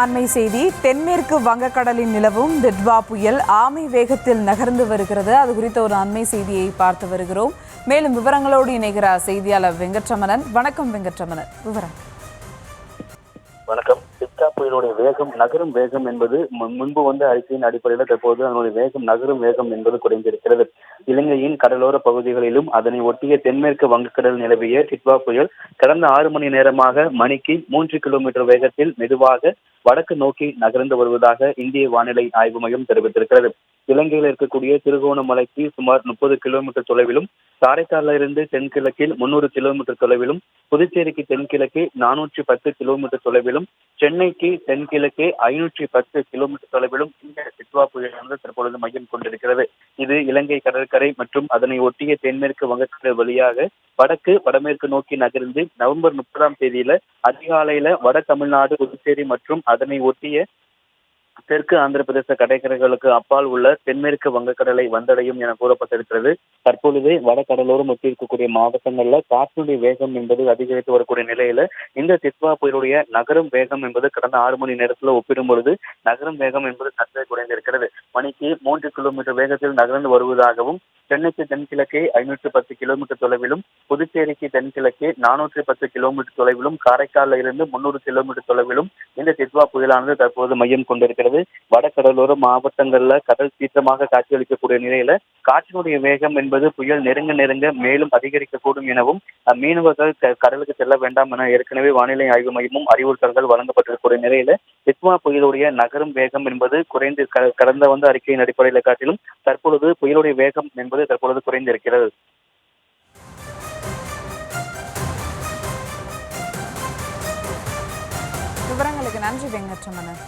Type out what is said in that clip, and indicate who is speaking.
Speaker 1: அண்மை செய்தி தென்மேற்கு வங்கக்கடலில் நிலவும் டிட்வா புயல் ஆமை வேகத்தில் நகர்ந்து வருகிறது. அது குறித்த ஒரு அண்மை செய்தியை பார்த்து வருகிறோம். மேலும் விவரங்களோடு இணைகிறார் செய்தியாளர் வெங்கட்ரமணன். வணக்கம் வெங்கட்ரமணன், விவரம்.
Speaker 2: வணக்கம். டிட்வா புயலுடைய வேகம் நகரும் வேகம் என்பது முன்பு வந்த அறிக்கையின் அடிப்படையில் தற்போது அதனுடைய வேகம் நகரும் வேகம் என்பது குறைந்திருக்கிறது. இலங்கையின் கடலோர பகுதிகளிலும் அதனை ஒட்டிய தென்மேற்கு வங்கக்கடல் நிலவிய டிட்வா புயல் கடந்த 6 மணி நேரமாக மணிக்கு 3 கிலோமீட்டர் வேகத்தில் மெதுவாக வடக்கு நோக்கி நகர்ந்து வருவதாக இந்திய வானிலை ஆய்வு மையம் தெரிவித்திருக்கிறது. இலங்கையில் இருக்கக்கூடிய திருகோணமலைக்கு சுமார் 30 கிலோமீட்டர் தொலைவிலும், காரைக்காலில் இருந்து தென்கிழக்கில் 300 கிலோமீட்டர் தொலைவிலும், புதுச்சேரிக்கு தென்கிழக்கே 410 கிலோமீட்டர் தொலைவிலும், சென்னைக்கு தென்கிழக்கே 510 கிலோமீட்டர் தொலைவிலும் இந்த டிட்வா புயலானது தற்பொழுது மையம் கொண்டிருக்கிறது. இது இலங்கை கடற்கரை மற்றும் அதனை ஒட்டிய தென்மேற்கு வங்கக்கடல் வழியாக வடக்கு வடமேற்கு நோக்கி நகர்ந்து நவம்பர் 30ஆம் தேதியில அதிகாலையில வட தமிழ்நாடு, புதுச்சேரி மற்றும் அதனை ஒட்டிய தெற்கு ஆந்திர பிரதேச கடற்கரைகளுக்கு அப்பால் உள்ள தென்மேற்கு வங்கக்கடலை வந்தடையும் என கூறப்பட்டிருக்கிறது. தற்பொழுது வடகடலோரம் ஒட்டி இருக்கக்கூடிய மாவட்டங்கள்ல காற்றினுடைய வேகம் என்பது அதிகரித்து வரக்கூடிய நிலையில இந்த டிட்வா புயலுடைய நகரும் வேகம் என்பது கடந்த 6 மணி நேரத்தில் ஒப்பிடும் பொழுது நகரும் வேகம் என்பது சற்றே குறைந்திருக்கிறது. மணிக்கு 3 கிலோமீட்டர் வேகத்தில் நகர்ந்து வருவதாகவும், சென்னைக்கு தென்கிழக்கே 510 கிலோமீட்டர் தொலைவிலும், புதுச்சேரிக்கு தென்கிழக்கே 410 கிலோமீட்டர் தொலைவிலும், காரைக்காலில் இருந்து 300 கிலோமீட்டர் தொலைவிலும் இந்த டிட்வா புயலானது தற்போது மையம் கொண்டிருக்கிறது. வடகடலோர மாவட்டங்கள்ல கடல் சீற்றமாக காட்சியளிக்கக்கூடிய நிலையில காற்றினுடைய வேகம் என்பது புயல் நெருங்க மேலும் அதிகரிக்கக்கூடும் எனவும் மீனவர்கள் கடலுக்கு செல்ல வேண்டாம் என ஏற்கனவே வானிலை ஆய்வு மையமும் அறிவுறுத்தல்கள் வழங்கப்பட்டிருக்கக்கூடிய நிலையில டிட்வா புயலுடைய நகரும் வேகம் என்பது குறைந்து கடந்த வந்த அறிக்கையின் அடிப்படையில் காட்டிலும் தற்பொழுது புயலுடைய வேகம் என்பது தற்பொழுது குறைந்திருக்கிறது.
Speaker 1: விவரங்களுக்கு நன்றி வெங்கட்ரமணன்.